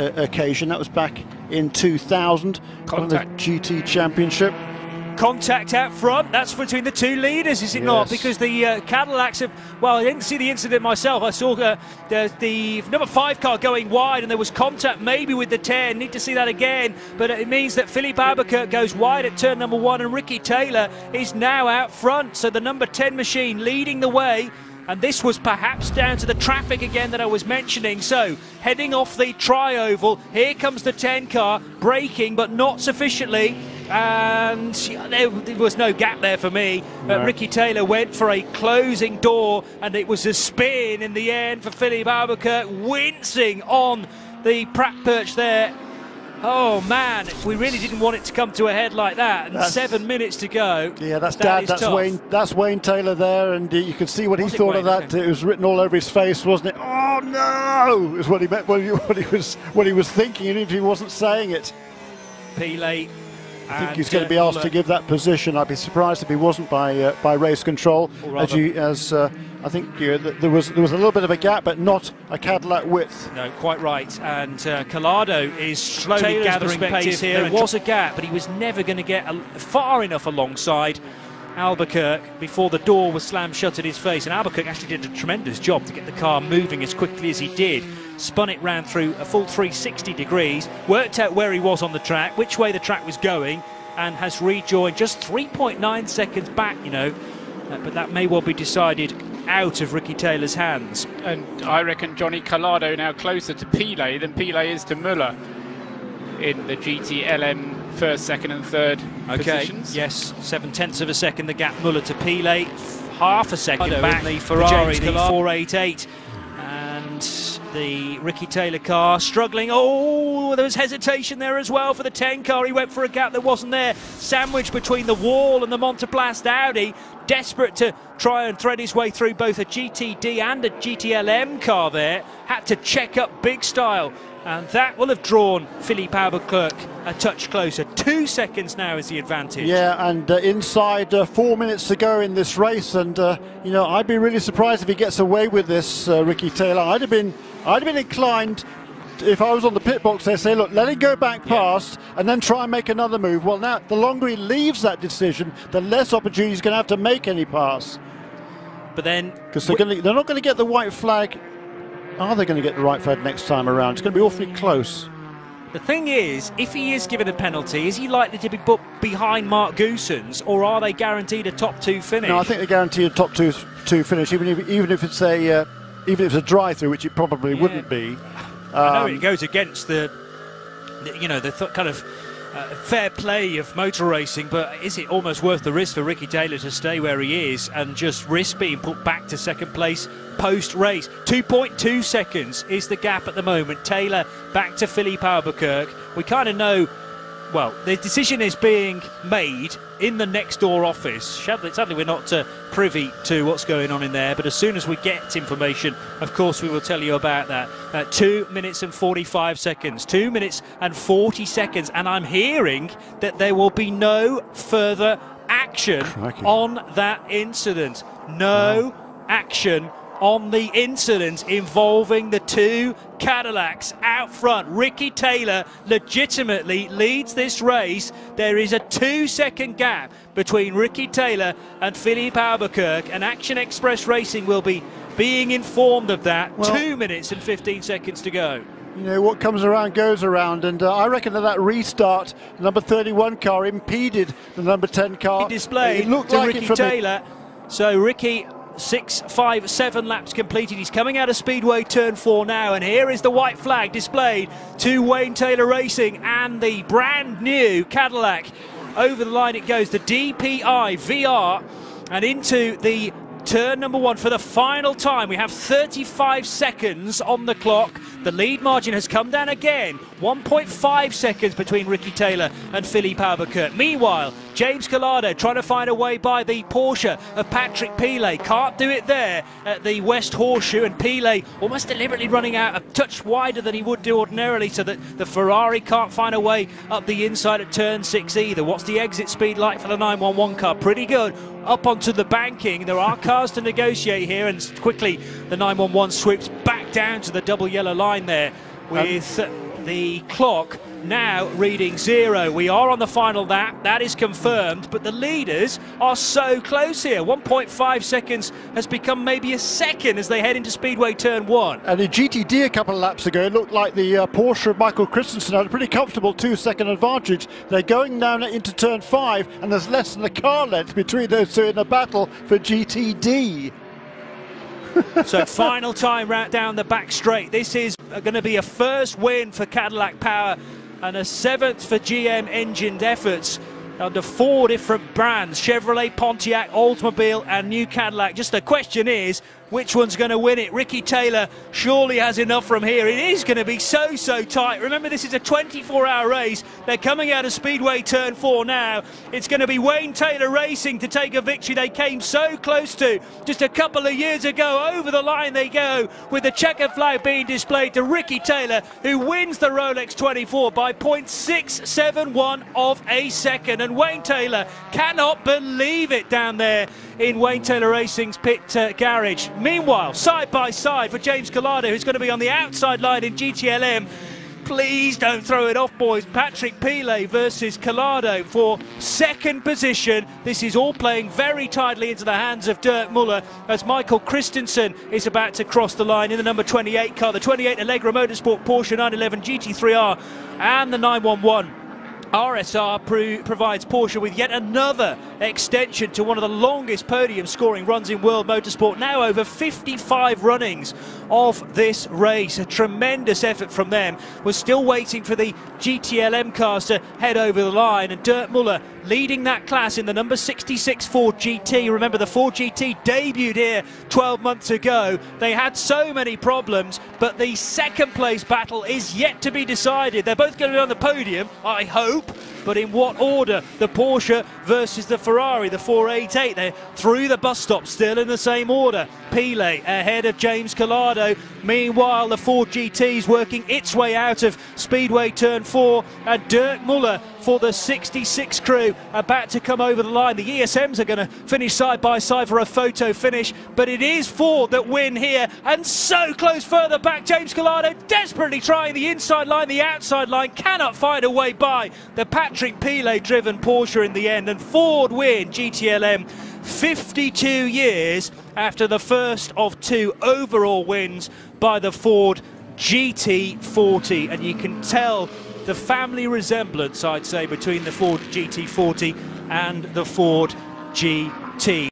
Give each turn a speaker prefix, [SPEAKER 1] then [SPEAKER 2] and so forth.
[SPEAKER 1] occasion. That was back in 2000 on the GT Championship.
[SPEAKER 2] Contact out front, that's between the two leaders, is it not? Because the Cadillacs have, well, I didn't see the incident myself. I saw the number 5 car going wide and there was contact maybe with the 10. Need to see that again, but it means that Felipe Albuquerque goes wide at turn number 1 and Ricky Taylor is now out front. So the number 10 machine leading the way. And this was perhaps down to the traffic again that I was mentioning. So, heading off the tri-oval, here comes the 10 car, braking but not sufficiently. And there was no gap there for me. But Ricky Taylor went for a closing door, and it was a spin in the end for Felipe Albuquerque, wincing on the Pratt perch there. Oh man, we really didn't want it to come to a head like that. And 7 minutes to go.
[SPEAKER 1] Yeah, that's Wayne Taylor there, and you can see what he thought of that. It was written all over his face, wasn't it? Oh no, is what he meant, what he was thinking, even if he wasn't saying it.
[SPEAKER 2] Pele.
[SPEAKER 1] I think he's going to be asked to give that position. I'd be surprised if he wasn't by race control. I think there was a little bit of a gap, but not a Cadillac width.
[SPEAKER 2] No, quite right. And Collado is slowly gathering pace here. There was a gap, but he was never going to get far enough alongside Albuquerque before the door was slammed shut in his face. And Albuquerque actually did a tremendous job to get the car moving as quickly as he did. Spun it round through a full 360 degrees, worked out where he was on the track, which way the track was going, and has rejoined just 3.9 seconds back, you know. But that may well be decided out of Ricky Taylor's hands.
[SPEAKER 3] And I reckon Johnny Collado now closer to Pele than Pele is to Muller in the GT-LM first, second and third positions.
[SPEAKER 2] Yes, 0.7 of a second the gap Muller to Pele, half a second back
[SPEAKER 3] in the Ferrari,
[SPEAKER 2] the 488. And the Ricky Taylor car struggling. Oh, there was hesitation there as well for the 10 car. He went for a gap that wasn't there. Sandwiched between the wall and the Monteplast Audi. Desperate to try and thread his way through both a GTD and a GTLM car there. Had to check up big style. And that will have drawn Felipe Albuquerque a touch closer. 2 seconds now is the advantage.
[SPEAKER 1] Yeah, and inside 4 minutes to go in this race, and you know, I'd be really surprised if he gets away with this, Ricky Taylor. I'd have been inclined, if I was on the pit box, they say, look, let it go back past and then try and make another move. Well, now the longer he leaves that decision, the less opportunity he's going to have to make any pass.
[SPEAKER 2] But then,
[SPEAKER 1] because they're not going to get the white flag. Are they going to get the right flag next time around? It's going to be awfully close.
[SPEAKER 2] The thing is, if he is given a penalty, is he likely to be put behind Mark Goossens, or are they guaranteed a top 2 finish?
[SPEAKER 1] No, I think they're guaranteed a top two finish, even if it's a drive-through, which it probably wouldn't be.
[SPEAKER 2] I know it goes against the kind of fair play of motor racing, but is it almost worth the risk for Ricky Taylor to stay where he is and just risk being put back to second place post-race? 2.2 seconds is the gap at the moment. Taylor back to Felipe Albuquerque. We kind of know, well, the decision is being made in the next door office. Sadly, we're not privy to what's going on in there, but as soon as we get information, of course, we will tell you about that. 2 minutes and 45 seconds, 2 minutes and 40 seconds, and I'm hearing that there will be no further action on that incident. No action on the incident involving the 2 Cadillacs out front. Ricky Taylor legitimately leads this race. There is a 2-second gap between Ricky Taylor and Felipe Albuquerque, and Action Express Racing will be being informed of that. Well, 2 minutes and 15 seconds to go.
[SPEAKER 1] You know, what comes around goes around, and I reckon that restart, the number 31 car impeded the number 10 car.
[SPEAKER 2] He displayed
[SPEAKER 1] it looked
[SPEAKER 2] to
[SPEAKER 1] like
[SPEAKER 2] Ricky Taylor. So Ricky, 6, 5, 7 laps completed. He's coming out of Speedway Turn 4 now, and here is the white flag displayed to Wayne Taylor Racing and the brand new Cadillac. Over the line it goes, the DPI VR, and into the turn number 1 for the final time. We have 35 seconds on the clock. The lead margin has come down again. 1.5 seconds between Ricky Taylor and Felipe Albuquerque. Meanwhile, James Collado trying to find a way by the Porsche of Patrick Pele. Can't do it there at the West Horseshoe, and Pele almost deliberately running out a touch wider than he would do ordinarily, so that the Ferrari can't find a way up the inside at turn 6 either. What's the exit speed like for the 911 car? Pretty good. Up onto the banking. There are cars to negotiate here, and quickly the 911 sweeps back down to the double yellow line there with the clock now reading 0. We are on the final lap, that is confirmed, but the leaders are so close here. 1.5 seconds has become maybe a second as they head into Speedway Turn 1.
[SPEAKER 1] And in GTD a couple of laps ago, it looked like the Porsche of Michael Christensen had a pretty comfortable 2-second advantage. They're going now into Turn 5, and there's less than a car length between those two in a battle for GTD.
[SPEAKER 2] So final time right down the back straight. This is going to be a first win for Cadillac Power and a 7th for GM engined efforts under 4 different brands: Chevrolet, Pontiac, Oldsmobile and New Cadillac. Just the question is, which one's going to win it? Ricky Taylor surely has enough from here. It is going to be so tight. Remember, this is a 24-hour race. They're coming out of Speedway Turn 4 now. It's going to be Wayne Taylor Racing to take a victory they came so close to just a couple of years ago. Over the line they go, with the checkered flag being displayed to Ricky Taylor, who wins the Rolex 24 by 0.671 of a second. And Wayne Taylor cannot believe it down there in Wayne Taylor Racing's pit garage. Meanwhile, side by side for James Collado, who's going to be on the outside line in GTLM. Please don't throw it off, boys. Patrick Pilet versus Collado for second position. This is all playing very tightly into the hands of Dirk Muller as Michael Christensen is about to cross the line in the number 28 car, the 28 Allegra Motorsport Porsche 911 GT3R and the 911. RSR provides Porsche with yet another extension to one of the longest podium scoring runs in world motorsport. Now over 55 runnings of this race. A tremendous effort from them. We're still waiting for the GTLM cars to head over the line, and Dirk Muller leading that class in the number 66 Ford GT. Remember, the Ford GT debuted here 12 months ago. They had so many problems, but the second place battle is yet to be decided. They're both going to be on the podium, I hope, but in what order? The Porsche versus the Ferrari, the 488. They're through the bus stop still in the same order. Pilet ahead of James Collado. Meanwhile, the Ford GT's working its way out of Speedway Turn 4, and Dirk Muller for the 66 crew about to come over the line. The ESMs are going to finish side by side for a photo finish, but it is Ford that win here, and so close further back. James Collado desperately trying the inside line, the outside line, cannot find a way by the Patrick Pilet driven Porsche in the end, and Ford win GTLM 52 years after the first of 2 overall wins by the Ford GT40. And you can tell the family resemblance, I'd say, between the Ford GT40 and the Ford GT.